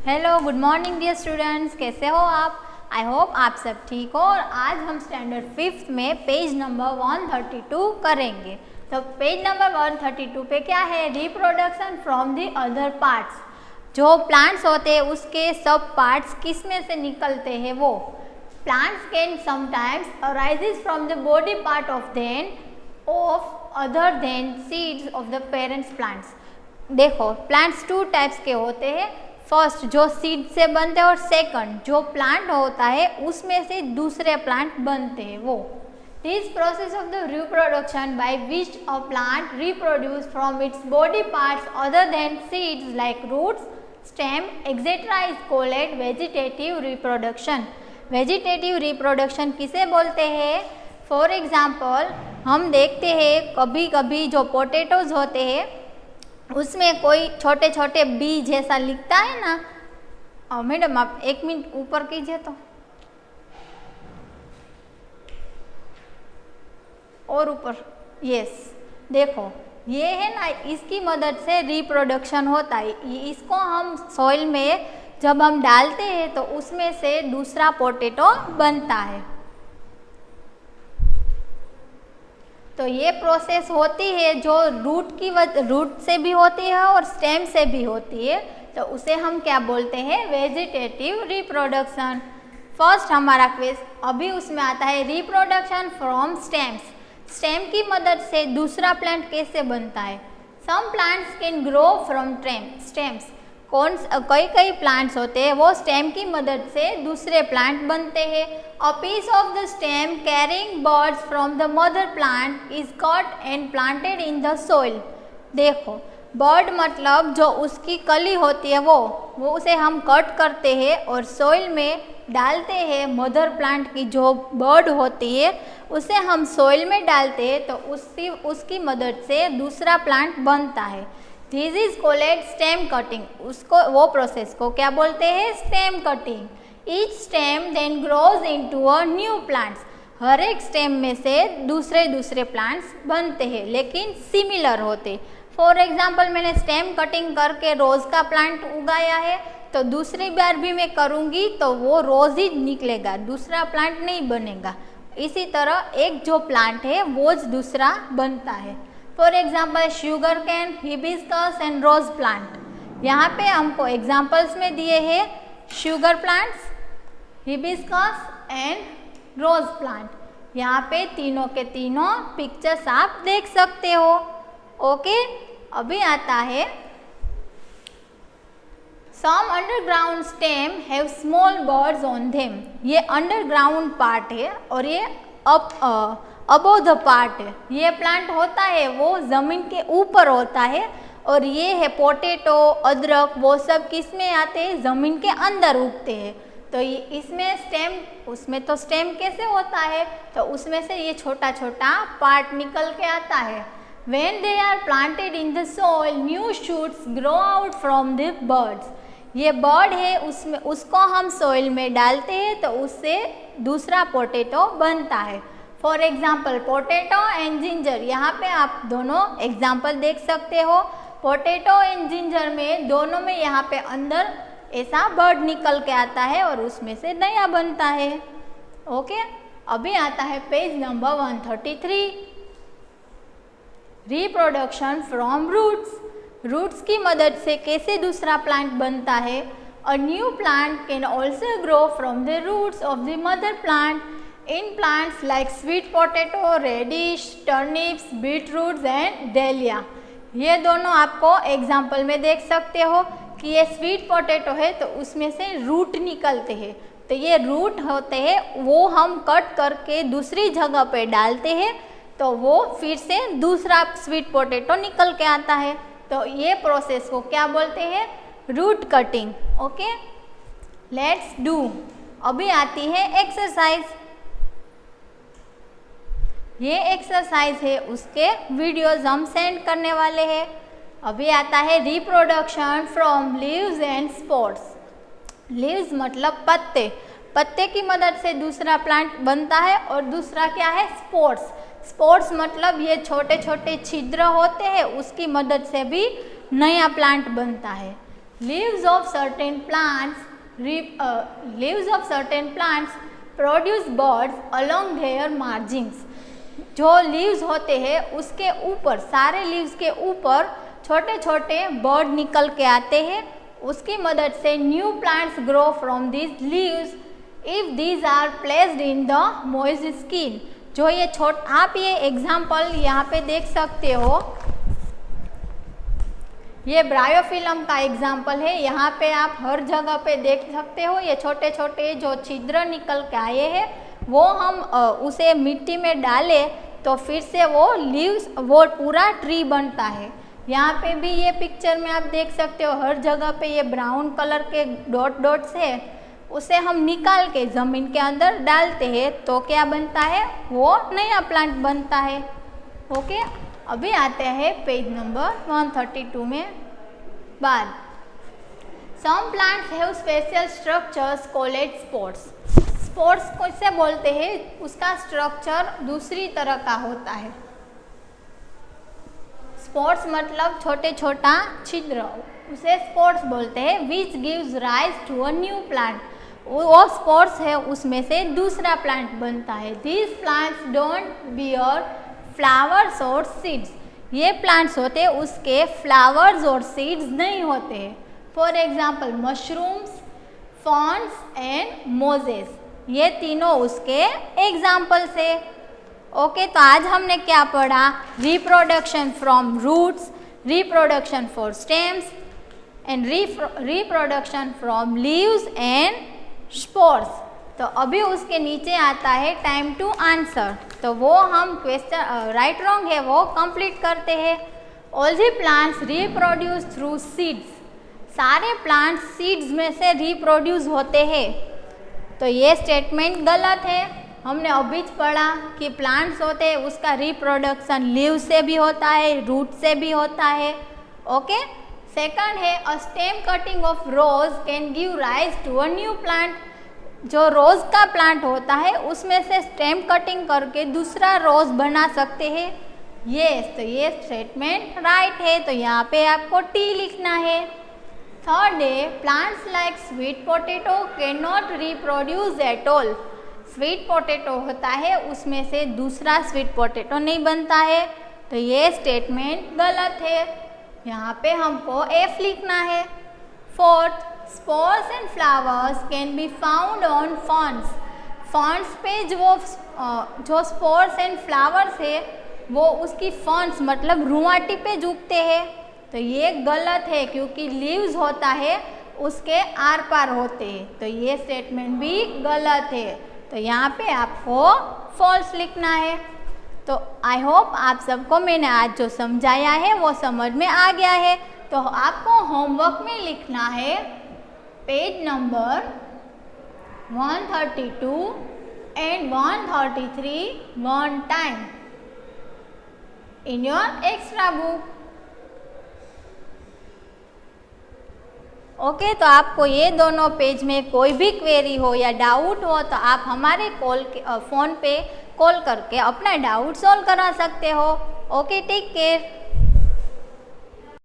Hello, good morning dear students, कैसे हो आप? आई होप आप सब ठीक हो। और आज हम स्टैंडर्ड 5th में पेज नंबर 132 करेंगे। तो पेज नंबर 132 पे क्या है? Reproduction from the other parts. जो प्लांट्स होते हैं उसके सब पार्ट्स किस में से निकलते हैं वो। Plants can sometimes arises from the body part of then of other then seeds of the parents plants. देखो, प्लांट्स 2 टाइप्स के होते हैं। फर्स्ट जो सीड से बनते हैं और सेकंड जो प्लांट होता है उसमें से दूसरे प्लांट बनते हैं वो। This process of the reproduction by which a plant reproduce from its body parts other then seeds like roots, stem etcetera is called vegetative reproduction. Vegetative reproduction किसे बोलते हैं? फॉर एग्जाम्पल हम देखते हैं कभी कभी जो पोटैटोज होते हैं उसमें कोई छोटे छोटे बीज जैसा लिखता है ना। मैडम आप 1 मिनट ऊपर कीजिए तो, और ऊपर, यस। देखो ये है ना, इसकी मदद से रिप्रोडक्शन होता है। इसको हम सॉइल में जब हम डालते हैं तो उसमें से दूसरा पोटैटो बनता है। तो ये प्रोसेस होती है जो रूट से भी होती है और स्टेम से भी होती है। तो उसे हम क्या बोलते हैं? Vegetative reproduction. फर्स्ट हमारा क्वेश्चन अभी उसमें आता है रिप्रोडक्शन फ्रॉम स्टेम्स। स्टेम की मदद से दूसरा प्लांट कैसे बनता है? Some plants can grow from stems. कई प्लांट्स होते हैं वो स्टेम की मदद से दूसरे प्लांट बनते हैं। A piece of the stem carrying buds from the mother plant is cut and planted in the soil. देखो, बर्ड मतलब जो उसकी कली होती है वो उसे हम कट करते हैं और सॉइल में डालते हैं। मदर प्लांट की जो बर्ड होती है उसे हम सॉइल में डालते हैं तो उसकी मदद से दूसरा प्लांट बनता है। This is called stem cutting. उसको वो प्रोसेस को क्या बोलते हैं? Stem cutting. Each stem then grows into a new plants. हर एक स्टेम में से दूसरे प्लांट्स बनते हैं लेकिन सिमिलर होते। फॉर एग्जाम्पल मैंने स्टेम कटिंग करके रोज़ का प्लांट उगाया है तो दूसरी बार भी मैं करूँगी तो वो रोज़ ही निकलेगा, दूसरा प्लांट नहीं बनेगा। इसी तरह एक जो प्लांट है वो दूसरा बनता है। For example sugar cane, hibiscus and rose plant. यहाँ पे हमको एग्जाम्पल्स में दिए हैं sugar plants, hibiscus and rose plant. यहाँ पे तीनों के तीनों पिक्चर्स आप देख सकते हो। ओके, अभी आता है some underground stem have small buds on them. ये अंडरग्राउंड पार्ट है और ये अबव द पार्ट है। ये प्लांट होता है वो जमीन के ऊपर होता है और ये है पोटैटो, अदरक, वो सब किस में आते हैं? जमीन के अंदर उगते हैं। तो इसमें स्टेम, उसमें तो स्टेम कैसे होता है? तो उसमें से ये छोटा छोटा पार्ट निकल के आता है। When they are planted in the soil, new shoots grow out from the buds. ये बर्ड है, उसमें उसको हम सॉइल में डालते हैं तो उससे दूसरा पोटैटो बनता है। For example potato and ginger. यहाँ पे आप दोनों एग्जाम्पल देख सकते हो। पोटैटो एंड जिंजर में दोनों में यहाँ पे अंदर ऐसा बर्ड निकल के आता है और उसमें से नया बनता है। ओके, अभी आता है page number 133, reproduction from roots. Roots की मदद से कैसे दूसरा प्लांट बनता है? A new plant can also grow from the roots of the mother plant in plants like sweet potato, radish, turnips, beetroots and dahlia. ये दोनों आपको एग्जाम्पल में देख सकते हो कि ये स्वीट पोटैटो है तो उसमें से रूट निकलते हैं। तो ये रूट होते हैं वो हम कट करके दूसरी जगह पे डालते हैं तो वो फिर से दूसरा स्वीट पोटैटो निकल के आता है। तो ये प्रोसेस को क्या बोलते हैं? Root cutting. Okay, let's do. अभी आती है एक्सरसाइज। ये एक्सरसाइज है, उसके वीडियोज हम सेंड करने वाले हैं। अभी आता है reproduction from leaves and spores. Leaves मतलब पत्ते। पत्ते की मदद से दूसरा प्लांट बनता है और दूसरा क्या है? स्पोर्स। स्पोर्स मतलब ये छोटे छोटे छिद्र होते हैं, उसकी मदद से भी नया प्लांट बनता है। Leaves of certain plants produce buds along their margins. जो लीव्स होते हैं उसके ऊपर, सारे लीव्स के ऊपर छोटे छोटे बर्ड निकल के आते हैं, उसकी मदद से new plants grow from this leaves if these are placed in the moist skin. जो ये आप ये एग्जाम्पल यहाँ पे देख सकते हो, ये ब्रायोफिलम का एग्जाम्पल है। यहाँ पे आप हर जगह पे देख सकते हो ये छोटे छोटे जो छिद्र निकल के आए हैं, वो हम उसे मिट्टी में डालें तो फिर से वो लीव्स, वो पूरा ट्री बनता है। यहाँ पे भी ये पिक्चर में आप देख सकते हो हर जगह पे ये ब्राउन कलर के डॉट डॉट्स है, उसे हम निकाल के ज़मीन के अंदर डालते हैं तो क्या बनता है, वो नया प्लांट बनता है। ओके, अभी आते हैं पेज नंबर 132 में बाद। Some plants have special structures called spores. Spores को से बोलते हैं, उसका स्ट्रक्चर दूसरी तरह का होता है। स्पोर्स मतलब छोटे छोटा छिद्र, उसे स्पोर्स बोलते हैं। Which gives rise to a new plant. वो स्पोर्स है, उसमें से दूसरा प्लांट बनता है। These plants don't bear flowers और सीड्स। ये प्लांट्स होते हैं उसके फ्लावर्स और सीड्स नहीं होते हैं। For example mushrooms, ferns and mosses, ये तीनों उसके एग्जाम्पल्स है। ओके, तो आज हमने क्या पढ़ा, reproduction from roots, reproduction for stems and reproduction from leaves and spores. तो अभी उसके नीचे आता है टाइम टू आंसर, तो वो हम क्वेश्चन राइट रॉन्ग है वो कंप्लीट करते हैं। All the plants reproduce through seeds. सारे प्लांट्स सीड्स में से रिप्रोड्यूस होते हैं, तो ये स्टेटमेंट गलत है। हमने अभी पढ़ा कि प्लांट्स होते हैं उसका रिप्रोडक्शन लीव से भी होता है, रूट से भी होता है। ओके, सेकंड है a stem cutting of rose can give rise to a new plant. जो रोज का प्लांट होता है उसमें से स्टेम कटिंग करके दूसरा रोज बना सकते हैं। यस, तो ये स्टेटमेंट राइट है, तो यहाँ पे आपको टी लिखना है। थर्ड है plants like sweet potato can not reproduce at all. Sweet potato होता है उसमें से दूसरा स्वीट पोटैटो नहीं बनता है, तो ये स्टेटमेंट गलत है, यहाँ पे हमको एफ लिखना है। Fourth, spores and flowers can be found on ferns. Ferns पे जो स्पोर्स एंड फ्लावर्स है वो उसकी फॉर्न्स मतलब रुआटी पे उगते हैं, तो ये गलत है क्योंकि लीव्स होता है उसके आर पार होते हैं, तो ये स्टेटमेंट भी गलत है, तो यहाँ पे आपको फॉल्स लिखना है। तो आई होप आप सबको मैंने आज जो समझाया है वो समझ में आ गया है। तो आपको होमवर्क में लिखना है page number 132 and 133 one time in your extra book. Okay, तो आपको ये दोनों पेज में कोई भी क्वेरी हो या डाउट हो तो आप हमारे फ़ोन पे कॉल करके अपना डाउट सॉल्व करा सकते हो। Okay, take care.